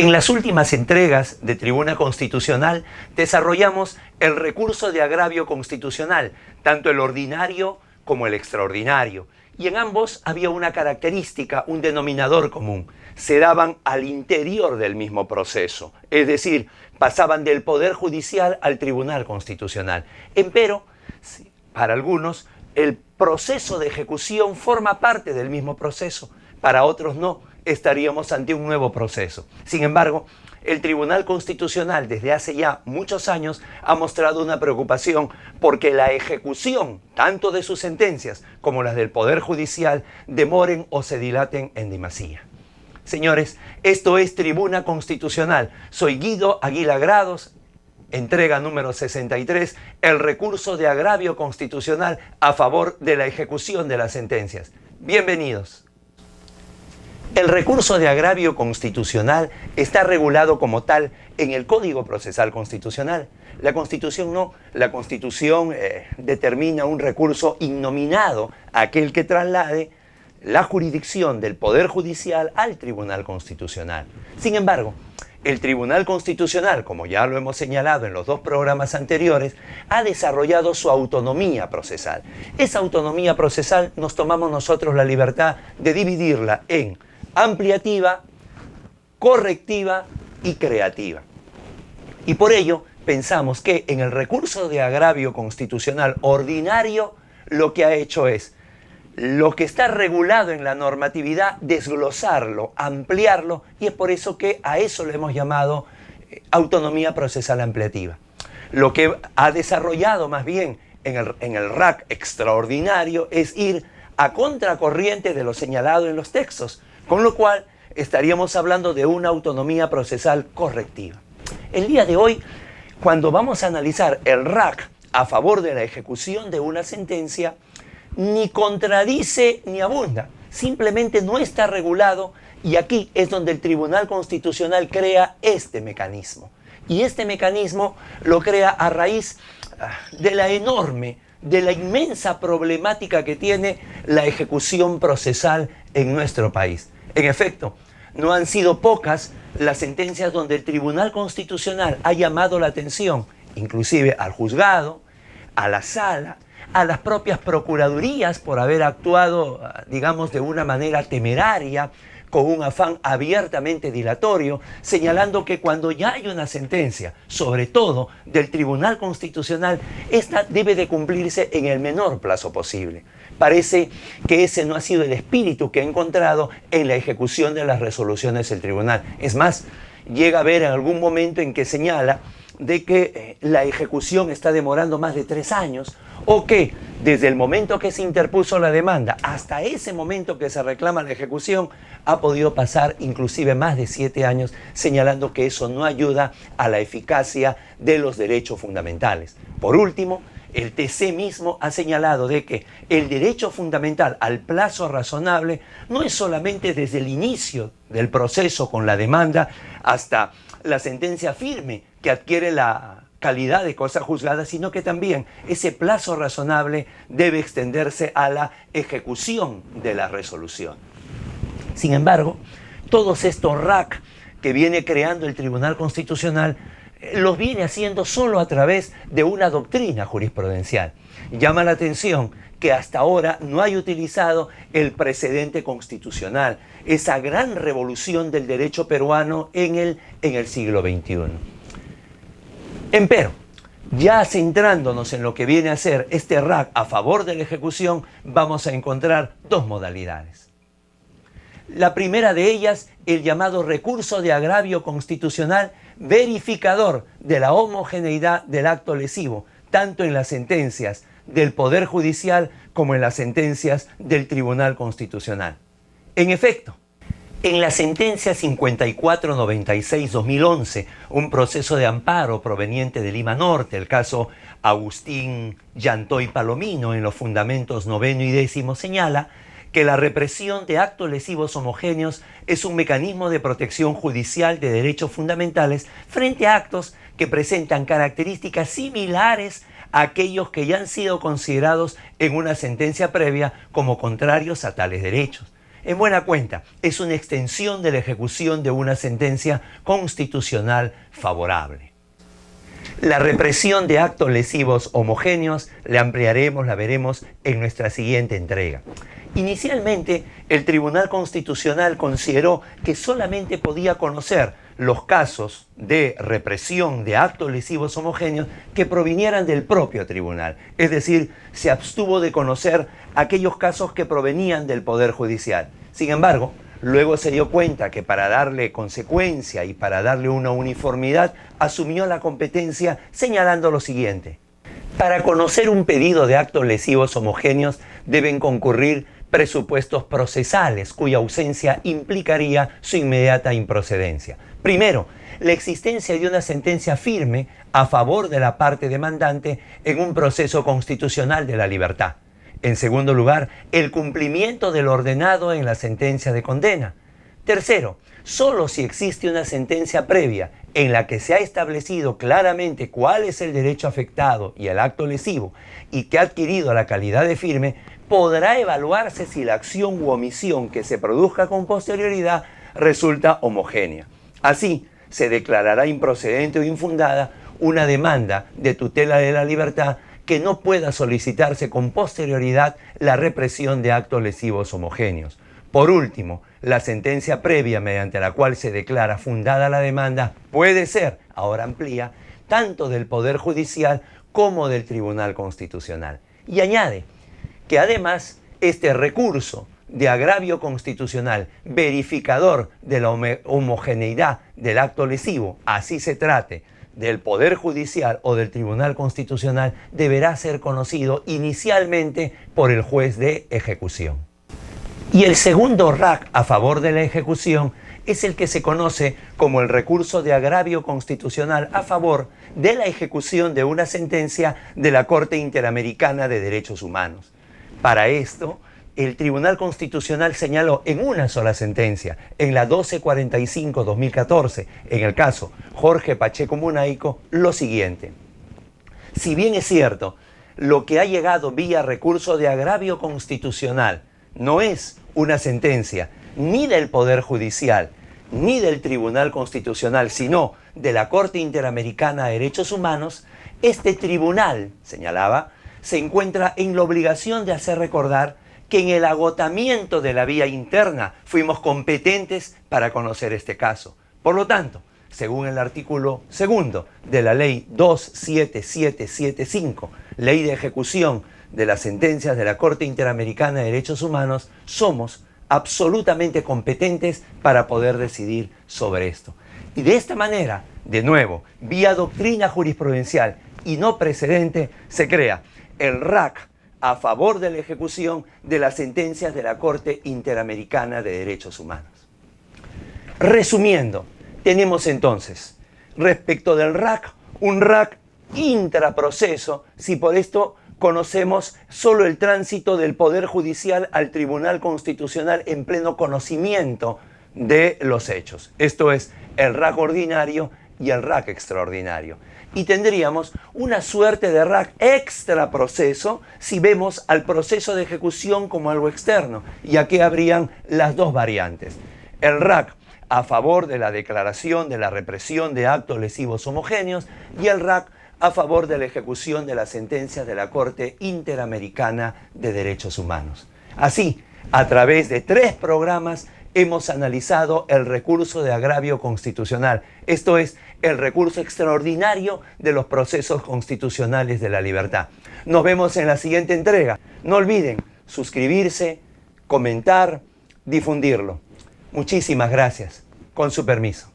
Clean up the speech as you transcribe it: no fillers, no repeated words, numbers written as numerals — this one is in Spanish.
En las últimas entregas de Tribuna Constitucional desarrollamos el recurso de agravio constitucional, tanto el ordinario como el extraordinario. Y en ambos había una característica, un denominador común. Se daban al interior del mismo proceso, es decir, pasaban del Poder Judicial al Tribunal Constitucional. Empero, para algunos, el proceso de ejecución forma parte del mismo proceso, para otros no. Estaríamos ante un nuevo proceso. Sin embargo, el Tribunal Constitucional desde hace ya muchos años ha mostrado una preocupación porque la ejecución tanto de sus sentencias como las del Poder Judicial demoren o se dilaten en demasía. Señores, esto es Tribuna Constitucional. Soy Guido Aguila Grados, entrega número 63, el recurso de agravio constitucional a favor de la ejecución de las sentencias. Bienvenidos. El recurso de agravio constitucional está regulado como tal en el Código Procesal Constitucional. La Constitución no. La Constitución determina un recurso innominado, aquel que traslade la jurisdicción del Poder Judicial al Tribunal Constitucional. Sin embargo, el Tribunal Constitucional, como ya lo hemos señalado en los dos programas anteriores, ha desarrollado su autonomía procesal. Esa autonomía procesal nos tomamos nosotros la libertad de dividirla en ampliativa, correctiva y creativa. Y por ello pensamos que en el recurso de agravio constitucional ordinario lo que ha hecho es lo que está regulado en la normatividad, desglosarlo, ampliarlo, y es por eso que a eso le hemos llamado autonomía procesal ampliativa. Lo que ha desarrollado más bien en el RAC extraordinario es ir a contracorriente de lo señalado en los textos, con lo cual estaríamos hablando de una autonomía procesal correctiva. El día de hoy, cuando vamos a analizar el RAC a favor de la ejecución de una sentencia, ni contradice ni abunda, simplemente no está regulado, y aquí es donde el Tribunal Constitucional crea este mecanismo. Y este mecanismo lo crea a raíz de la inmensa problemática que tiene la ejecución procesal en nuestro país. En efecto, no han sido pocas las sentencias donde el Tribunal Constitucional ha llamado la atención, inclusive al juzgado, a la sala, a las propias procuradurías por haber actuado, digamos, de una manera temeraria, con un afán abiertamente dilatorio, señalando que cuando ya hay una sentencia, sobre todo del Tribunal Constitucional, esta debe de cumplirse en el menor plazo posible. Parece que ese no ha sido el espíritu que ha encontrado en la ejecución de las resoluciones del tribunal. Es más, llega a haber en algún momento en que señala de que la ejecución está demorando más de 3 años, o que desde el momento que se interpuso la demanda hasta ese momento que se reclama la ejecución ha podido pasar inclusive más de 7 años, señalando que eso no ayuda a la eficacia de los derechos fundamentales. Por último, el TC mismo ha señalado de que el derecho fundamental al plazo razonable no es solamente desde el inicio del proceso con la demanda hasta la sentencia firme que adquiere la calidad de cosa juzgada, sino que también ese plazo razonable debe extenderse a la ejecución de la resolución. Sin embargo, todos estos RAC que viene creando el Tribunal Constitucional los viene haciendo solo a través de una doctrina jurisprudencial. Llama la atención que hasta ahora no hay utilizado el precedente constitucional, esa gran revolución del derecho peruano en el siglo XXI. Empero, ya centrándonos en lo que viene a ser este RAC a favor de la ejecución, vamos a encontrar dos modalidades. La primera de ellas, el llamado recurso de agravio constitucional verificador de la homogeneidad del acto lesivo, tanto en las sentencias del Poder Judicial como en las sentencias del Tribunal Constitucional. En efecto, en la sentencia 5496-2011, un proceso de amparo proveniente de Lima Norte, el caso Agustín Yantoy Palomino, en los fundamentos 9º y 10º, señala que la represión de actos lesivos homogéneos es un mecanismo de protección judicial de derechos fundamentales frente a actos que presentan características similares a aquellos que ya han sido considerados en una sentencia previa como contrarios a tales derechos. En buena cuenta, es una extensión de la ejecución de una sentencia constitucional favorable. La represión de actos lesivos homogéneos la ampliaremos, la veremos en nuestra siguiente entrega. Inicialmente, el Tribunal Constitucional consideró que solamente podía conocer los casos de represión de actos lesivos homogéneos que provinieran del propio tribunal. Es decir, se abstuvo de conocer aquellos casos que provenían del Poder Judicial. Sin embargo, luego se dio cuenta que para darle consecuencia y para darle una uniformidad, asumió la competencia señalando lo siguiente. Para conocer un pedido de actos lesivos homogéneos deben concurrir presupuestos procesales cuya ausencia implicaría su inmediata improcedencia. Primero, la existencia de una sentencia firme a favor de la parte demandante en un proceso constitucional de la libertad. En segundo lugar, el cumplimiento de lo ordenado en la sentencia de condena. Tercero, solo si existe una sentencia previa en la que se ha establecido claramente cuál es el derecho afectado y el acto lesivo y que ha adquirido la calidad de firme, podrá evaluarse si la acción u omisión que se produzca con posterioridad resulta homogénea. Así, se declarará improcedente o infundada una demanda de tutela de la libertad que no pueda solicitarse con posterioridad la represión de actos lesivos homogéneos. Por último, la sentencia previa mediante la cual se declara fundada la demanda puede ser, ahora amplía, tanto del Poder Judicial como del Tribunal Constitucional. Y añade que además este recurso de agravio constitucional verificador de la homogeneidad del acto lesivo, así se trate del Poder Judicial o del Tribunal Constitucional, deberá ser conocido inicialmente por el juez de ejecución. Y el segundo RAC a favor de la ejecución es el que se conoce como el recurso de agravio constitucional a favor de la ejecución de una sentencia de la Corte Interamericana de Derechos Humanos. Para esto, el Tribunal Constitucional señaló en una sola sentencia, en la 1245-2014, en el caso Jorge Pacheco Munaico, lo siguiente. Si bien es cierto, lo que ha llegado vía recurso de agravio constitucional no es una sentencia ni del Poder Judicial ni del Tribunal Constitucional, sino de la Corte Interamericana de Derechos Humanos, este tribunal, señalaba, se encuentra en la obligación de hacer recordar que en el agotamiento de la vía interna fuimos competentes para conocer este caso. Por lo tanto, según el artículo 2 de la Ley 27775, Ley de Ejecución de las Sentencias de la Corte Interamericana de Derechos Humanos, somos absolutamente competentes para poder decidir sobre esto. Y de esta manera, de nuevo, vía doctrina jurisprudencial y no precedente, se crea el RAC a favor de la ejecución de las sentencias de la Corte Interamericana de Derechos Humanos. Resumiendo, tenemos entonces, respecto del RAC, un RAC intraproceso, si por esto conocemos solo el tránsito del Poder Judicial al Tribunal Constitucional en pleno conocimiento de los hechos. Esto es el RAC ordinario y el RAC extraordinario. Y tendríamos una suerte de RAC extraproceso si vemos al proceso de ejecución como algo externo. Y aquí habrían las dos variantes. El RAC a favor de la declaración de la represión de actos lesivos homogéneos y el RAC a favor de la ejecución de las sentencias de la Corte Interamericana de Derechos Humanos. Así, a través de 3 programas, hemos analizado el recurso de agravio constitucional, esto es, el recurso extraordinario de los procesos constitucionales de la libertad. Nos vemos en la siguiente entrega. No olviden suscribirse, comentar, difundirlo. Muchísimas gracias. Con su permiso.